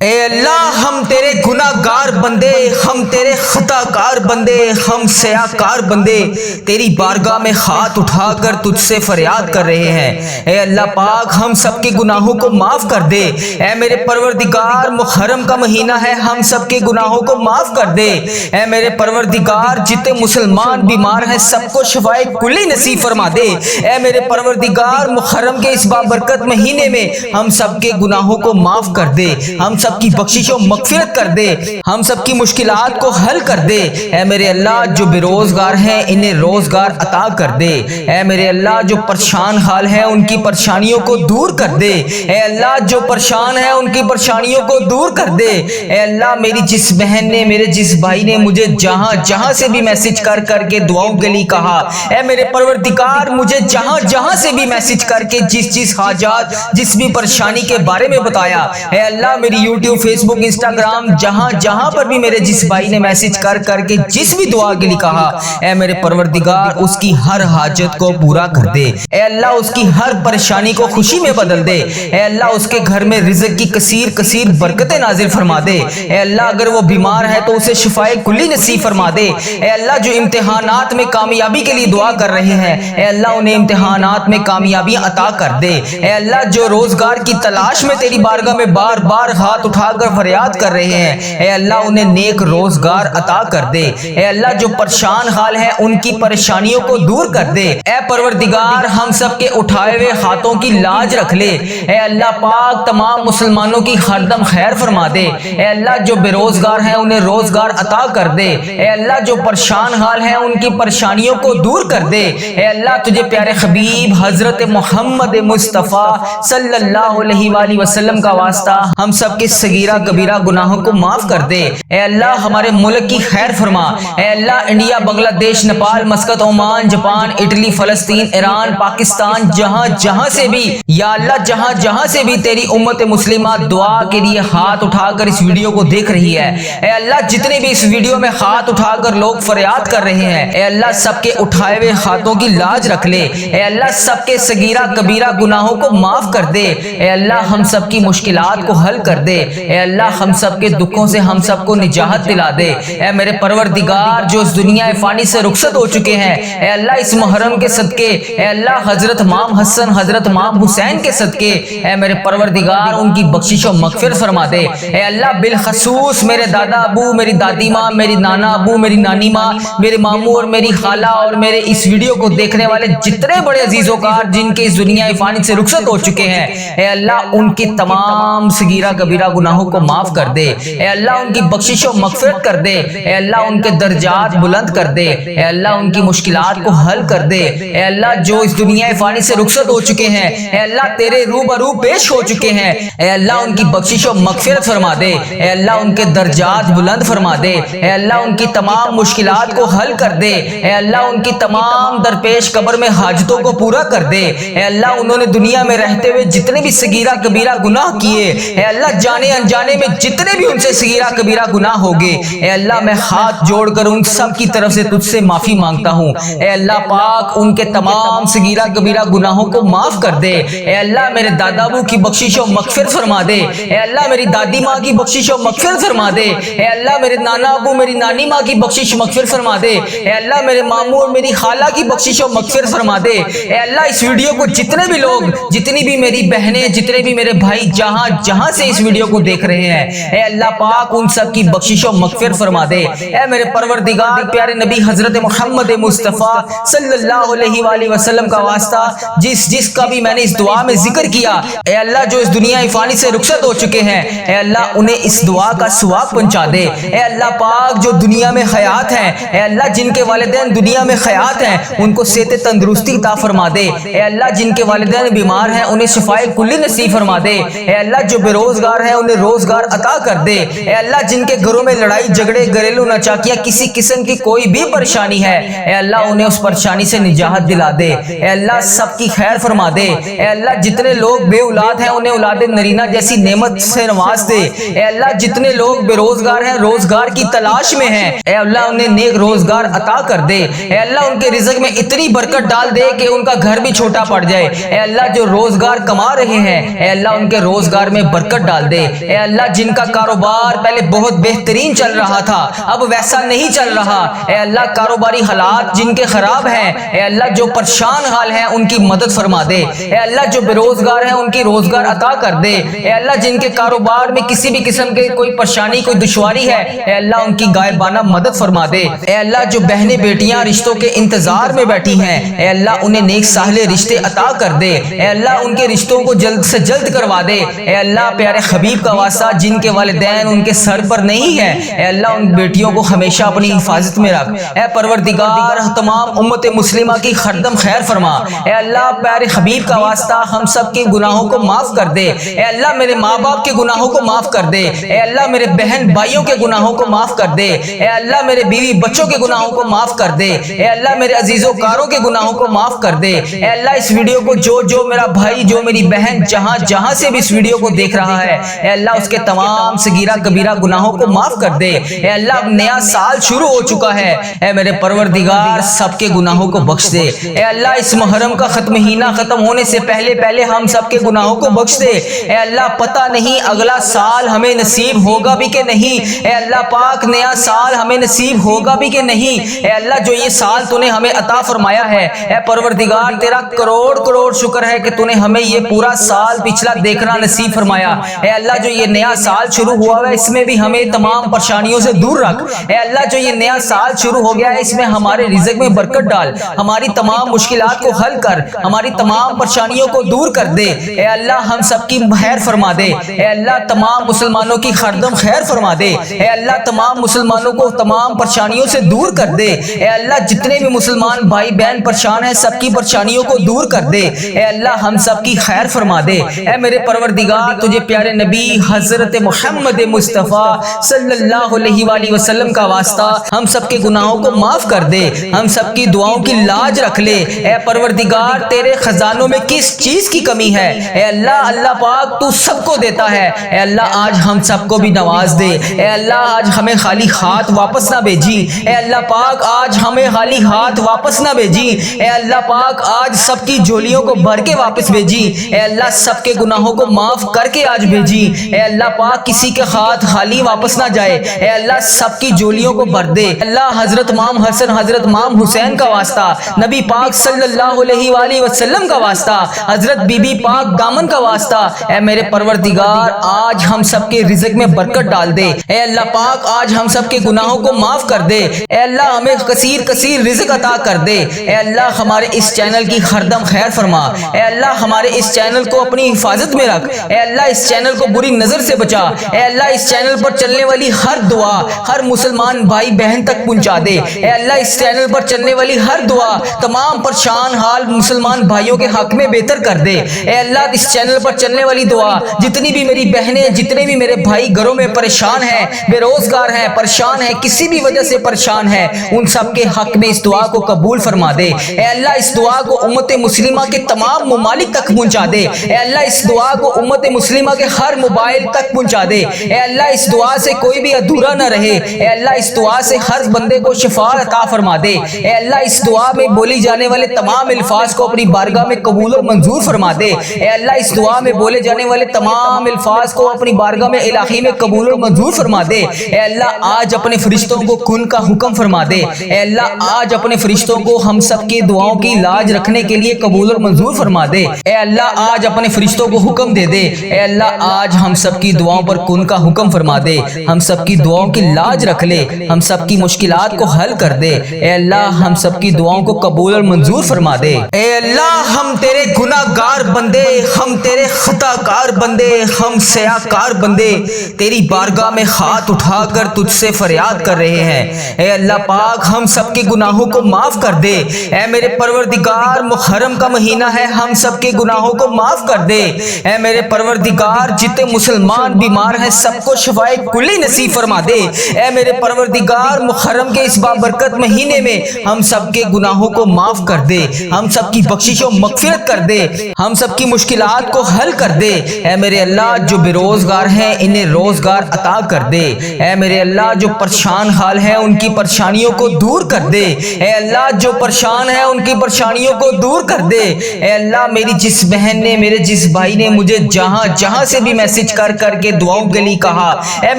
اے اللہ ہم تیرے گناہ گار بندے، ہم تیرے خطا کار بندے، ہم سیاہ کار بندے تیری بارگاہ میں ہاتھ اٹھا کر تجھ سے فریاد کر رہے ہیں۔ اے اللہ پاک ہم سب کے گناہوں کو معاف کر دے۔ اے میرے پروردگار محرم کا مہینہ ہے، ہم سب کے گناہوں کو معاف کر دے۔ اے میرے پروردگار جتنے مسلمان بیمار ہیں سب کو شفائے کلی نصیب فرما دے۔ اے میرے پروردگار محرم کے اس بابرکت مہینے میں ہم سب کے گناہوں کو معاف کر دے، ہم سب کی بخشش و مغفرت کر دے، ہم سب کی مشکلات کو حل کر دے۔ اے میرے اللہ جو بے روزگار ہیں انہیں روزگار عطا کر دے۔ اے میرے اللہ جو پریشان حال ہیں ان کی پریشانیوں کو دور کر دے۔ اے اللہ جو پریشان ہیں ان کی پریشانیوں کو دور کر دے۔ اے اللہ میری جس بہن نے، میرے جس بھائی نے مجھے جہاں جہاں سے بھی میسج کر کر کے دعاؤں کے لیے کہا، اے میرے پروردگار مجھے جہاں جہاں سے بھی میسج کر کے جس حاجات، جس بھی پریشانی کے بارے میں بتایا، اے اللہ میری یوٹیوب، فیس بک، انسٹاگرام جہاں جہاں پر بھی میرے جس بھائی نے میسج کر کر کے جس بھی دعا کے لیے کہا، اے میرے پروردگار اس کی ہر حاجت کو پورا کر دے۔ اے اللہ اس کی ہر پریشانی کو خوشی میں بدل دے۔ اے اللہ اس کے گھر میں رزق کی کثیر کثیر برکتیں نازل فرما دے۔ اے اللہ اگر وہ بیمار ہے تو اسے شفائے کلی نصیب فرما دے۔ اے اللہ جو امتحانات میں کامیابی کے لیے دعا کر رہے ہیں، اے اللہ انہیں امتحانات میں کامیابی عطا کر دے۔ اے اللہ جو روزگار کی تلاش میں تیری بارگاہ میں بار بار ہاتھ اٹھا کر فریاد کر رہے ہیں، اے اللہ انہیں نیک روزگار عطا کر دے۔ اے اللہ جو پریشان حال ہیں ان کی پریشانیوں کو دور کر دے۔ اے پروردگار ہم سب کے اٹھائے ہوئے ہاتھوں کی لاج رکھ لے۔ اے اللہ پاک تمام مسلمانوں کی ہر دم خیر فرما دے۔ اے اللہ جو بے روزگار ہیں انہیں روزگار عطا کر دے۔ اے اللہ جو پریشان حال ہیں ان کی پریشانیوں کو دور کر دے۔ اے اللہ تجھے پیارے حبیب حضرت محمد مصطفیٰ صلی اللہ علیہ وآلہ وسلم کا واسطہ ہم سب کے صغیرہ کبیرہ گناہوں کو معاف کر دے۔ اے اللہ ہمارے ملک کی خیر فرما۔ اے اللہ انڈیا، بنگلہ دیش، Nepal, Muscat, Oman, Japan, Italy, فلسطین، ایران، پاکستان جہاں جہاں سے بھی، یا اللہ جہاں جہاں سے بھی تیری امت مسلمہ دعا کے لیے ہاتھ اٹھا کر اس ویڈیو کو دیکھ رہی ہے، اے اللہ جتنے بھی اس ویڈیو میں ہاتھ اٹھا کر لوگ فریاد کر رہے ہیں، اے اللہ سب کے اٹھائے ہوئے ہاتھوں کی لاج رکھ لے۔ اے اللہ سب کے صغیرہ کبیرہ گناہوں کو معاف کر دے۔ اے اللہ ہم سب کی مشکلات کو حل کر دے۔ اے اللہ ہم سب کے دکھوں سے ہم سب کو نجات دلا دے۔ اے میرے پروردگار جو اس دنیا فانی سے رخصت ہو چکے ہیں، اے اللہ اس محرم کے صدقے، اے اللہ حضرت امام حسن، حضرت امام حسین کے صدقے، اے میرے پروردگار ان کی بخشش و مغفرت فرما دے۔ اے اللہ بالخصوص میرے دادا ابو، میری دادی ماں، میری نانا ابو، میری نانی ماں، میرے ماموں اور میری خالہ اور میرے اس ویڈیو کو دیکھنے والے جتنے بڑے عزیز و کار جن کے اس دنیا فانی سے رخصت ہو چکے ہیں، اے اللہ ان کی تمام صغیرہ کبیرہ گناہوں کو معاف کر دے۔ اے اللہ ان کی بخشش و مغفرت کر دے۔ اے اللہ ان کے درجات بلند کر دے۔ اے اللہ ان کی مشکلات کو حل کر دے۔ اے اللہ جو اس دنیا فانی سے رخصت ہو چکے ہیں، اے اللہ تیرے روبرو پیش ہو چکے ہیں، اے اللہ ان کی بخشش و مغفرت فرما دے۔ اے اللہ ان کے درجات بلند فرما دے۔ اے اللہ ان کی تمام مشکلات کو حل کر دے۔ اے اللہ ان کی تمام درپیش قبر میں حاجتوں کو پورا کر دے۔ اے اللہ انہوں نے دنیا میں رہتے ہوئے جتنے بھی صغیرہ کبیرہ گناہ کیے، اے اللہ جانے انجانے میں جتنے بھی ان سے صغیرہ کبیرہ گناہ ہوگے، اے اللہ میں ہاتھ جوڑ کر ان سب کی طرف سے تجھ سے معافی مانگتا ہوں۔ اے اللہ پاک ان کے تمام صغیرہ کبیرہ گناہوں کو معاف کر دے۔ اے اللہ میرے دادا ابو کی بخشش و مغفرت فرما دے۔ اے اللہ میری دادی ماں کی بخشش و مغفرت فرما دے۔ اے اللہ میرے نانا ابو، میری نانی ماں کی بخشش و مغفرت فرما دے۔ اے اللہ میرے ماموں اور میری خالہ کی بخشش و مغفرت فرما دے۔ اے اللہ اس ویڈیو کو جتنے بھی لوگ، جتنی بھی میری بہنیں، جتنے بھی میرے بھائی جہاں جہاں سے اس ویڈیو کو دیکھ رہے ہیں، اے اللہ پاک ان سب کی بخشش و مغفرت فرما دے۔ اے میرے پروردگار پیارے نبی حضرت محمد مصطفیٰ صلی اللہ علیہ وآلہ وسلم کا واسطہ جس کا بھی میں نے اس دعا میں ذکر کیا، اے اللہ جو اس دنیا فانی سے رخصت ہو چکے ہیں، اے اللہ انہیں اس دعا کا ثواب پہنچا دے۔ اے اللہ پاک جو دنیا میں حیات ہیں، اے اللہ جن کے والدین دنیا میں حیات ہیں ان کو صحت تندرستی عطا فرما دے۔ اے اللہ جن کے والدین بیمار ہیں انہیں شفائے کلی نصیب فرما دے۔ اے اللہ جو بے روزگار ہیں انہیں روزگار عطا کر دے۔ اے اللہ جن کے گھروں میں لڑائی جھگڑے، گھریلو ناچاکیاں، کسی قسم کی کوئی بھی پریشانی ہے، اے اللہ انہیں اس پریشانی سے نجات دلا دے۔ اے اللہ سب کی خیر فرما دے۔ اے اللہ جتنے لوگ بے اولاد ہیں انہیں اولاد نرینہ جیسی نعمت سے نواز دے۔ اے اللہ جتنے لوگ بے روزگار ہیں، روزگار کی تلاش میں ہیں، اے اللہ انہیں نیک روزگار عطا کر دے۔ اے اللہ ان کے رزق میں اتنی برکت ڈال دے کہ ان کا گھر بھی چھوٹا پڑ جائے۔ اے اللہ جو روزگار کما رہے ہیں، اے اللہ ان کے روزگار میں برکت ڈال دے۔ اے اللہ جن کا کاروبار پہلے بہت بہترین چل رہا تھا اب ویسا نہیں چل رہا، اے اللہ کاروباری حالات جن کے خراب ہیں اے اللہ جو پریشان حال ہیں ان کی مدد فرما دے، اے اللہ جو بے روزگار ہیں ان کی روزگار عطا کر دے، اے اللہ جن کے کاروبار میں کسی بھی قسم کے کوئی پریشانی کوئی دشواری ہے اے اللہ ان کی غائبانہ مدد فرما دے، اے اللہ جو بہنیں بیٹیاں رشتوں کے انتظار میں بیٹھی ہیں اے اللہ انہیں نیک صالح رشتے عطا کر دے، اے اللہ ان کے رشتوں کو جلد سے جلد کروا دے، اے اللہ پیارے حبیب کا واسطہ جن کے والدین ان کے سر پر نہیں ہے اے اللہ ان بیٹیوں کو ہمیشہ اپنی حفاظت میں رکھ، اے پروردگار تمام امت مسلمہ کی خردم خیر فرما، اے اللہ پیارے حبیب کا واسطہ ہم سب کے گناہوں کو معاف کر دے، اے اللہ میرے ماں باپ کے گناہوں کو معاف کر دے، اے اللہ میرے بہن بھائیوں کے گناہوں کو معاف کر دے، اے اللہ میرے بیوی بچوں کے گناہوں کو معاف کر دے، اے اللہ میرے عزیزوں کاروں کے گناہوں کو معاف کر دے، اے اللہ اس ویڈیو کو جو میرا بھائی جو میری بہن جہاں سے بھی اس ویڈیو کو دیکھ رہا ہے اے اللہ اس کے تمام صغیرہ کبیرہ گناہوں کو معاف کر دے، اے اللہ اب نیا سال شروع ہو چکا ہے اے میرے پروردگار سب کے گناہوں کو بخش دے، اے اللہ اس محرم کا مہینہ ختم ہونے سے پہلے ہم سب کے گناہوں کو بخش دے، اے اللہ پتہ نہیں اگلا سال ہمیں نصیب ہوگا بھی کہ نہیں، اے اللہ پاک نیا سال ہمیں نصیب ہوگا بھی کہ نہیں، اے اللہ جو یہ سال تو نے ہمیں عطا فرمایا ہے اے پروردگار تیرا کروڑ شکر ہے کہ تو نے ہمیں یہ پورا سال پچھلا دیکھنا نصیب فرمایا، اے اللہ جو یہ نیا سال شروع ہوا ہے اس میں بھی ہمیں تمام پریشانیوں سے دور رکھ، اے اللہ جو یہ نیا سال شروع ہو گیا ہے اس میں ہمارے رزق میں برکت ڈال، ہماری تمام مشکلات کو حل کر، ہماری تمام پریشانیوں کو دور کر دے، اے اللہ ہم سب کی خیر فرما دے، اے اللہ تمام مسلمانوں کی خردم خیر فرما دے، اے اللہ تمام مسلمانوں کو تمام پریشانیوں سے دور کر دے، اے اللہ جتنے بھی مسلمان بھائی بہن پریشان ہیں سب کی پریشانیوں کو دور کر دے، اے اللہ ہم سب کی خیر فرما دے، اے میرے پروردگار تجھے پیارے نبی حضرت محمد مصطفیٰ صلی اللہ علیہ وآلہ وسلم کا واسطہ ہم سب کے گناہوں کو معاف کر دے، ہم سب کی دعاؤں کی لاج رکھ لے، اے پروردگار تیرے خزانوں میں کس چیز کی کمی ہے، اے اللہ پاک تو سب کو دیتا ہے، اے اللہ آج ہم سب کو بھی نواز دے، اے اللہ آج ہمیں خالی ہاتھ واپس نہ بھیجی، اے اللہ پاک آج ہمیں خالی ہاتھ واپس نہ بھیجی، اے اللہ پاک آج سب کی جھولیوں کو بھر کے واپس بھیجی، اے اللہ سب کے گناہوں کو معاف کر کے آج بھیجی، اے اللہ پاک کسی کے ہاتھ خالی واپس نہ جائے، اے اللہ سب کی جھولیوں کو بھر دے، اللہ حضرت امام حسن حضرت امام حسین کا واسطہ، نبی پاک صلی اللہ علیہ وآلہ وسلم کا واسطہ، حضرت بی بی پاک دامن کا واسطہ، اے میرے پروردگار آج ہم سب کے رزق میں برکت ڈال دے، اے اللہ پاک آج ہم سب کے گناہوں کو معاف کر دے، اے اللہ ہمیں کثیر رزق عطا کر دے، اے اللہ ہمارے اس چینل کی خردم خیر فرما، اے اللہ ہمارے اس چینل کو اپنی حفاظت میں رکھ، اے اللہ اس چینل کو بری نظر سے بچا، اے اللہ اس چینل پر چلنے والی ہر دعا ہر مسلمان بھائی بہن تک پہنچا دے، اے اللہ اس چینل پر چلنے والی ہر دعا تمام پریشان حال مسلمان بھائیوں کے حق میں بہتر کر دے، اے اللہ اس چینل پر چلنے والی دعا جتنی بھی میری بہنیں جتنے بھی میرے بھائی گھروں میں پریشان ہیں بے روزگار ہیں پریشان ہیں کسی بھی وجہ سے پریشان ہیں ان سب کے حق میں اس دعا کو قبول فرما دے، اے اللہ اس دعا کو امت مسلمہ کے تمام ممالک تک پہنچا دے، اے اللہ اس دعا کو امت مسلمہ کے ہر موبائل تک پہنچا دے، اے اللہ اس دعا سے کوئی بھی ادھورا نہ رہے، اے اللہ اس دعا سے ہر بندے کو شفا عطا فرما دے، اے اللہ اس دعا میں بولی جانے والے تمام الفاظ کو اپنی بارگاہ میں قبول اور منظور فرما دے، اے اللہ اس دعا میں بولے جانے والے تمام الفاظ کو اپنی بارگاہ میں الہی میں قبول اور منظور فرما دے، اے اللہ آج اپنے فرشتوں کو کن کا حکم فرما دے، اے اللہ آج اپنے فرشتوں کو ہم سب کی دعاؤں کی لاج رکھنے کے لیے قبول اور منظور فرما دے، اے اللہ آج اپنے فرشتوں کو حکم دے دے، اے اللہ آج ہم سب کی دعاؤں پر کن کا حکم فرما دے، ہم سب کی دعاؤں کی لاج رکھ لے، ہم سب کی مشکلات کو حل کر دے، اے اللہ ہم سب کی دعاؤں کو قبول اور منظور فرما دے، اے اللہ ہم تیرے گناہ گار بندے ہم تیرے خطا کار بندے ہم سیاہ کار بندے تیری بارگاہ میں ہاتھ اٹھا کر تجھ سے فریاد کر رہے ہیں، اے اللہ پاک ہم سب کے گناہوں کو معاف کر دے، اے میرے پروردگار محرم کا مہینہ ہے ہم سب کے گناہوں کو معاف کر دے، اے میرے پروردگار جتنے مسلمان بیمار ہیں سب کو شفائے کلی نصیب فرما دے، اے میرے پروردگار محرم کے اس بابرکت مہینے میں ہم سب کے گناہوں کو معاف کر دے، ہم سب کی بخشش و مغفرت کر دے، ہم سب کی مشکلات کو حل کر دے، اے میرے اللہ جو بے روزگار ہیں انہیں روزگار عطا کر دے، اے میرے اللہ جو پریشان حال ہیں ان کی پریشانیوں کو دور کر دے، اے اللہ جو پریشان ہیں ان کی پریشانیوں کو دور کر دے، اے اللہ میری جس بہن نے میرے جس بھائی نے مجھے جہاں سے بھی میسج میسج کر کر کے دعاؤں کے لیے کہا، اے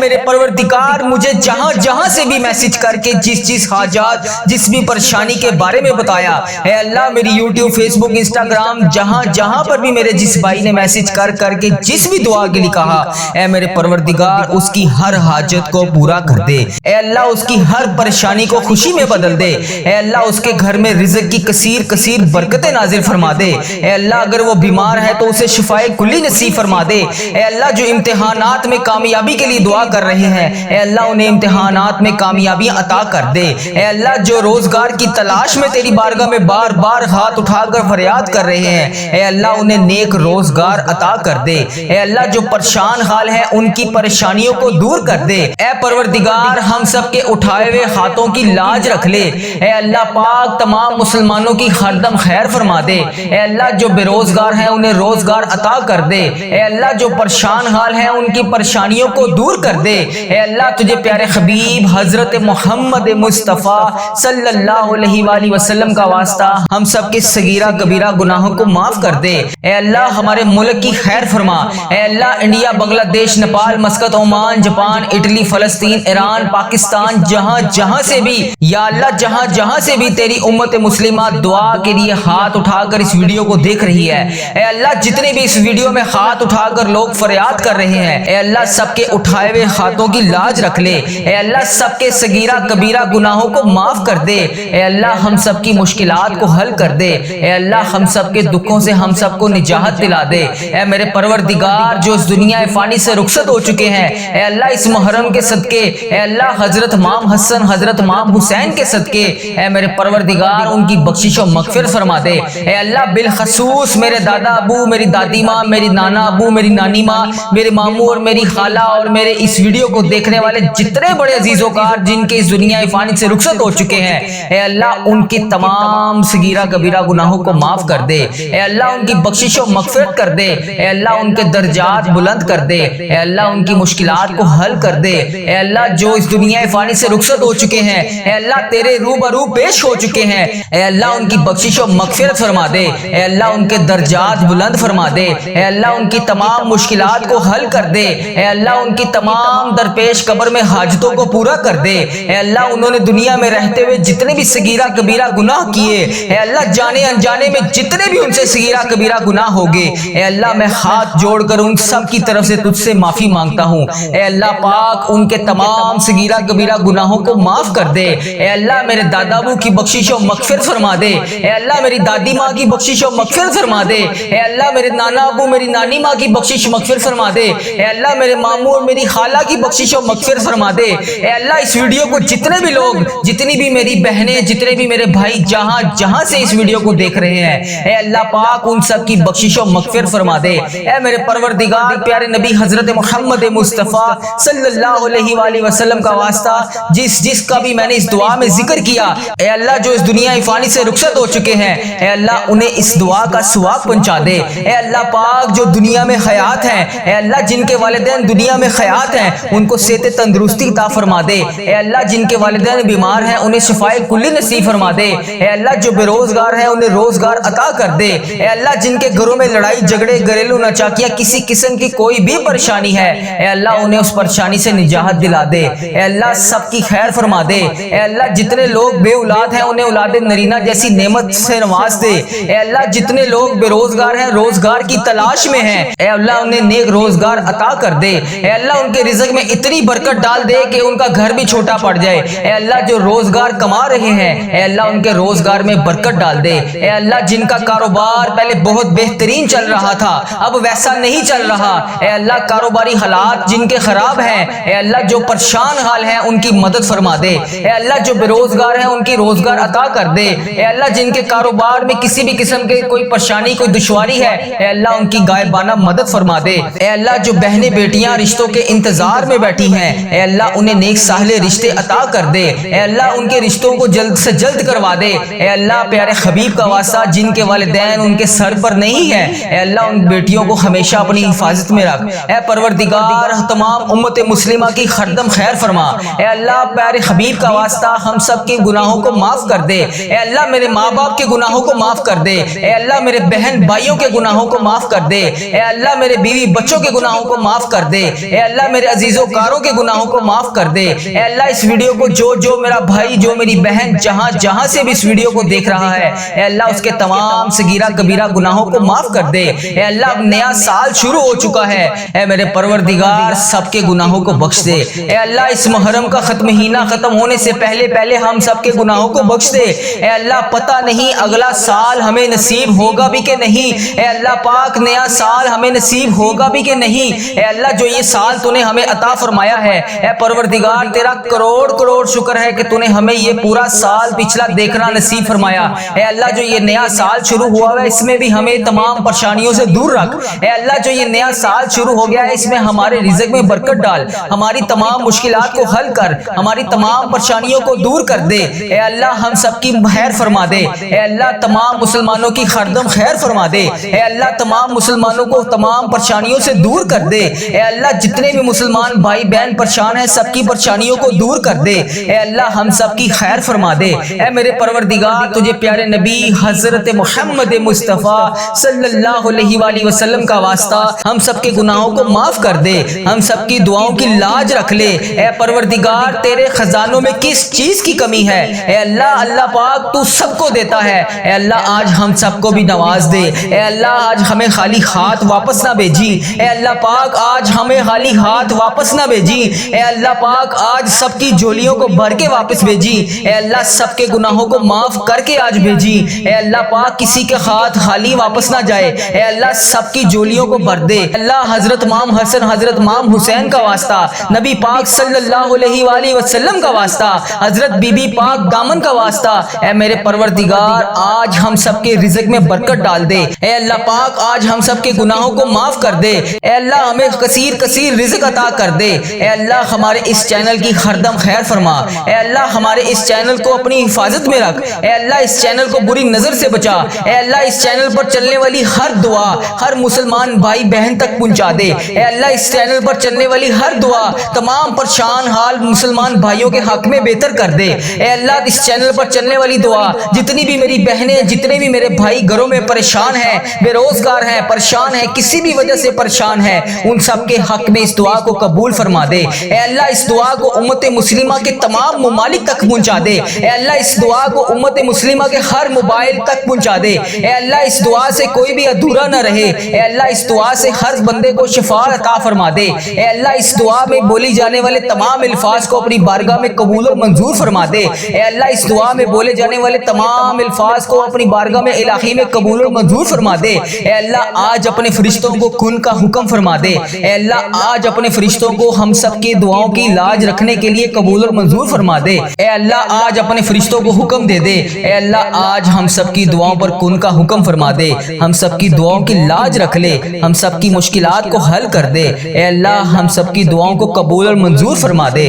میرے پروردگار مجھے جہاں جہاں سے بھی میسج کر کے جس حاجات جس بھی پریشانی کے بارے میں بتایا، اے اللہ میری یوٹیوب، فیس بک، انسٹاگرام، جہاں جہاں پر بھی میرے جس بھائی نے میسج کر کر کے جس بھی دعا کے لیے کہا، اے میرے پروردگار اس کی ہر حاجت کو پورا کر دے، اے اللہ اس کی ہر پریشانی کو خوشی میں بدل دے، اے اللہ اس کے گھر میں رزق کی کثیر برکتیں نازل فرما دے، اے اللہ اگر وہ بیمار ہے تو اسے شفائے کلی نصیب فرما دے، اے اللہ جو امتحانات میں کامیابی کے لیے دعا کر رہے ہیں، اے اللہ انہیں امتحانات میں کامیابی عطا کر دے، اے اللہ جو روزگار کی تلاش میں تیری بارگاہ میں بار بار ہاتھ اٹھا کر فریاد کر رہے ہیں، اے اللہ انہیں نیک روزگار عطا کر دے، اے اللہ جو پریشان حال ہیں ان کی پریشانیوں کو دور کر دے، اے پروردگار ہم سب کے اٹھائے ہوئے ہاتھوں کی لاج رکھ لے، اے اللہ پاک تمام مسلمانوں کی ہر دم خیر فرما دے، اے اللہ جو بے روزگار ہیں انہیں روزگار عطا کر دے، اے اللہ جو پریشان حال ہیں ان کی پریشانیوں کو دور کر دے، اے اللہ تجھے پیارے حبیب حضرت محمد مصطفیٰ صلی اللہ علیہ وآلہ وسلم کا واسطہ ہم سب کے صغیرہ کبیرہ گناہوں کو معاف کر دے، اے اللہ ہمارے ملک کی خیر فرما، اے اللہ انڈیا، بنگلہ دیش، Nepal, Muscat, Oman, Japan, Italy, فلسطین، ایران، پاکستان، جہاں جہاں سے بھی یا اللہ جہاں جہاں سے بھی تیری امت مسلمہ دعا کے لیے ہاتھ اٹھا کر اس ویڈیو کو دیکھ رہی ہے، اے اللہ جتنے بھی اس ویڈیو میں ہاتھ اٹھا کر لوگ فریاد کر رہے ہیں، اے اللہ سب کے اٹھائے ہوئے ہاتھوں کی لاج رکھ لے، اے اللہ سب کے صغیرہ کبیرہ گناہوں کو معاف کر دے، اے اللہ ہم سب کی مشکلات کو حل کر دے، اے اللہ ہم سب کے دکھوں سے ہم سب کو نجات دلا دے، اے میرے پروردگار جو اس دنیا فانی سے رخصت ہو چکے ہیں، اے اللہ اس محرم کے صدقے، اے اللہ حضرت امام حسن، حضرت امام حسین کے صدقے، اے میرے پروردگار ان کی بخشش و مغفرت فرما دے، اے اللہ بالخصوص میرے دادا ابو، میری دادی ماں، میری نانا ابو، میری نانی ماں، میرے ماموں اور میری خالہ اور میرے اس ویڈیو کو دیکھنے والے جتنے بڑے عزیز و کار جن کے اس دنیا فانی سے رخصت ہو چکے ہیں، اے اللہ ان کی تمام صغیرہ کبیرہ گناہوں کو معاف کر دے، اے اللہ ان کی بخشش و مغفرت کر دے، اے اللہ ان کے درجات بلند کر دے، اے اللہ ان کی مشکلات کو حل کر دے، اے اللہ جو اس دنیا فانی سے رخصت ہو چکے ہیں، اے اللہ تیرے روبرو پیش ہو چکے ہیں، اے اللہ ان کی بخشش و مغفرت فرما دے، اے اللہ ان کے درجات بلند فرما دے، اے اللہ ان کی تمام مشکلات کو حل کر دے، اے اللہ ان کی تمام درپیش قبر میں حاجتوں کو پورا کر دے، اے اللہ انہوں نے دنیا میں رہتے ہوئے جتنے بھی صغیرہ کبیرہ گناہ کیے، اے اللہ جانے انجانے میں جتنے بھی ان سے صغیرہ کبیرہ گناہ ہوگے، اے اللہ میں ہاتھ جوڑ کر ان سب کی طرف سے تجھ سے معافی مانگتا ہوں، اے اللہ پاک ان کے تمام صغیرہ کبیرہ گناہوں کو معاف کر دے، اے اللہ میرے دادا ابو کی بخشش و مغفرت فرما دے، اے اللہ میری دادی ماں کی بخشش و مغفرت فرما دے، اے اللہ میرے نانا ابو، میری نانی ماں کی بخشش و مغفرت فرما دے، اے اللہ میرے ماموں اور میری خالہ کی بخشش و مغفرت فرما دے، اے اللہ اس ویڈیو کو جتنے بھی لوگ، جتنی بھی میری بہنیں، جتنے بھی میرے بھائی جہاں جہاں سے اس ویڈیو کو دیکھ رہے ہیں، اے اللہ پاک ان سب کی بخشش و مغفرت فرما دے، اے میرے پروردگار پیارے نبی حضرت محمد مصطفیٰ صلی اللہ علیہ وآلہ وسلم کا واسطہ جس کا بھی میں نے اس دعا میں ذکر کیا، اے اللہ جو اس دنیا فانی سے رخصت ہو چکے ہیں، اے اللہ انہیں اس دعا کا ثواب پہنچا دے، اے اللہ پاک جو دنیا میں حیات ہیں، اے اللہ جن کے والدین دنیا میں حیات ہیں ان کو صحت تندرستی عطا فرما دے، اے اللہ جن کے والدین بیمار ہیں انہیں شفائے کلی نصیب فرما دے، اے اللہ جو بے روزگار ہیں انہیں روزگار عطا کر دے، اے اللہ جن کے گھروں میں لڑائی جھگڑے گھریلو ناچاکیاں کسی قسم کی کوئی بھی پریشانی ہے، اے اللہ انہیں اس پریشانی سے نجات دلا دے، اے اللہ سب کی خیر فرما دے، اے اللہ جتنے لوگ بے اولاد ہیں انہیں اولاد نرینہ جیسی نعمت سے نواز دے، اے اللہ جتنے لوگ بے روزگار ہیں روزگار کی تلاش میں ہیں، اے اللہ انہیں نیک روزگار عطا کر دے، اے اللہ ان کے رزق میں اتنی برکت ڈال دے کہ ان کا گھر بھی چھوٹا پڑ جائے، اے اللہ جو روزگار کما رہے ہیں اے اللہ ان کے روزگار میں برکت ڈال دے، اے اللہ جن کا کاروبار پہلے بہت بہترین چل رہا تھا اب ویسا نہیں چل رہا، اے اللہ کاروباری حالات جن کے خراب ہیں اے اللہ جو پریشان حال ہیں ان کی مدد فرما دے، اے اللہ جو بے روزگار ہیں ان کی روزگار عطا کر دے، اے اللہ جن کے کاروبار میں کسی بھی قسم کے کوئی پریشانی کوئی دشواری ہے اے اللہ ان کی غائبانہ مدد فرما دے، اے اللہ جو بہنیں بیٹیاں رشتوں کے انتظار میں بیٹھی ہیں اے اللہ انہیں نیک صالح رشتے عطا کر دے، اے اللہ ان کے رشتوں کو جلد سے جلد کروا دے، اے اللہ پیارے حبیب کا واسطہ جن کے والدین ان کے سر پر نہیں ہے اے اللہ ان بیٹیوں کو ہمیشہ اپنی حفاظت میں رکھ، اے پروردگار تمام امت مسلمہ کی خردم خیر فرما، اے اللہ پیارے حبیب کا واسطہ ہم سب کے گناہوں کو معاف کر دے، اے اللہ میرے ماں باپ کے گناہوں کو معاف کر دے، اے اللہ میرے بہن بھائیوں کے گناہوں کو معاف کر دے، اے اللہ میرے بیوی بچوں کے گناہوں کو معاف کر دے اے اللہ، میرے عزیزوں کاروں کے گناہوں کو معاف کر دے اے اللہ، اس ویڈیو کو جو میرا بھائی، جو میری بہن جہاں سے بھی اس ویڈیو کو دیکھ رہا ہے اے اللہ، اس کے تمام صغیرہ کبیرہ گناہوں کو معاف کر دے اے اللہ۔ اب نیا سال شروع ہو چکا ہے اے میرے پروردگار، سب کے گناہوں کو بخش دے اے اللہ۔ اس محرم کا مہینہ ختم ہونے سے پہلے ہم سب کے گناہوں کو بخش دے اے اللہ۔ پتہ نہیں اگلا سال ہمیں نصیب ہوگا بھی کہ نہیں اے اللہ پاک، نیا سال ہمیں نصیب ہوگا بھی کہ نہیں اے اللہ۔ جو یہ سال تو نے ہمیں عطا فرمایا ہے اے پروردگار، تیرا کروڑ شکر ہے کہ تو نے ہمیں یہ پورا سال پچھلا دیکھنا نصیب فرمایا اے اللہ۔ جو یہ نیا سال شروع ہوا ہے اس میں بھی ہمیں تمام پریشانیوں سے دور رکھ اے اللہ۔ جو یہ نیا سال شروع ہو گیا ہے اس میں ہمارے رزق میں برکت ڈال، ہماری تمام مشکلات کو حل کر، ہماری تمام پریشانیوں کو دور کر دے اے اللہ۔ ہم سب کی خیر فرما دے اے اللہ، تمام مسلمانوں کی خردم خیر فرما دے اے اللہ۔ تمام مسلمانوں کو تمام پریشانیوں سے دور کر دے اے اللہ۔ جتنے بھی مسلمان بھائی بہن پریشان ہیں سب کی پریشانیوں کو دور کر دے اے اللہ۔ ہم سب کی خیر فرما دے اے میرے پروردگار۔ تجھے پیارے نبی حضرت محمد مصطفیٰ صلی اللہ علیہ وآلہ وسلم کا واسطہ ہم سب کے گناہوں کو معاف کر دے، ہم سب کی دعاؤں کی لاج رکھ لے اے پروردگار۔ تیرے خزانوں میں کس چیز کی کمی ہے اے اللہ؟ اللہ پاک تو سب کو دیتا ہے اے اللہ۔ آج ہم سب کو بھی نواز دے اے اللہ۔ آج ہمیں خالی ہاتھ واپس نہ بھیجی اے اللہ پاک، آج ہمیں خالی ہاتھ واپس نہ بھیجی اے اللہ پاک۔ آج سب کی جھولیوں کو بھر کے واپس بھیجی اے اللہ۔ سب کے گناہوں کو معاف کر کے آج بھیجی اے اللہ پاک۔ کسی کے ہاتھ خالی واپس نہ جائے اے اللہ۔ سب کی جھولیوں کو بھر دے اللہ۔ حضرت امام حسن، حضرت امام حسین کا واسطہ، نبی پاک صلی اللہ علیہ وآلہ وسلم کا واسطہ، حضرت بی بی پاک دامن کا واسطہ اے میرے پروردگار، آج ہم سب کے رزق میں برکت ڈال دے اے اللہ پاک۔ آج ہم سب کے گناہوں کو معاف کر دے اے اللہ۔ ہمیں کثیر رزق عطا کر دے اے اللہ۔ ہمارے اس چینل کی خردم خیر فرما اے اللہ۔ ہمارے اس چینل کو اپنی حفاظت میں رکھ اے اللہ۔ اس چینل کو بری نظر سے بچا اے اللہ۔ اس چینل پر چلنے والی ہر دعا ہر مسلمان بھائی بہن تک پہنچا دے اے اللہ۔ اس چینل پر چلنے والی ہر دعا تمام پریشان حال مسلمان بھائیوں کے حق میں بہتر کر دے اے اللہ۔ اس چینل پر چلنے والی دعا جتنی بھی میری بہنیں، جتنے بھی میرے بھائی گھروں میں پریشان ہیں، بے روزگار ہیں، پریشان ہیں، کسی بھی وجہ سے پریشان ہیں، ان سب کے حق میں اس دعا کو قبول فرما دے اے اللہ۔ اس دعا کو امت مسلمہ کے تمام ممالک تک پہنچا دے اے اللہ۔ اس دعا کو امت مسلمہ کے ہر موبائل تک پہنچا دے اے اللہ۔ اس دعا سے کوئی بھی ادھورا نہ رہے اے اللہ۔ اس دعا سے ہر بندے کو شفا عطا فرما دے اے اللہ۔ اس دعا میں بولی جانے والے تمام الفاظ کو اپنی بارگاہ میں قبول اور منظور فرما دے اے اللہ۔ اس دعا میں بولے جانے والے تمام الفاظ کو اپنی بارگاہ میں الہی میں قبول اور منظور فرما دے اے اللہ۔ آج اپنے فرشتوں کو کن کا حکم فرما دے اے اللہ۔ آج اپنے فرشتوں کو ہم سب کی دعاؤں کی لاج رکھنے کے لیے قبول اور منظور فرما دے اے اللہ۔ آج اپنے فرشتوں کو حکم دے دے اے اللہ۔ آج ہم سب کی دعاؤں پر کن کا حکم فرما دے، ہم سب کی دعاؤں کی لاج رکھ لے، ہم سب کی مشکلات کو حل کر دے اے اللہ۔ ہم سب کی دعاؤں کو قبول اور منظور فرما دے۔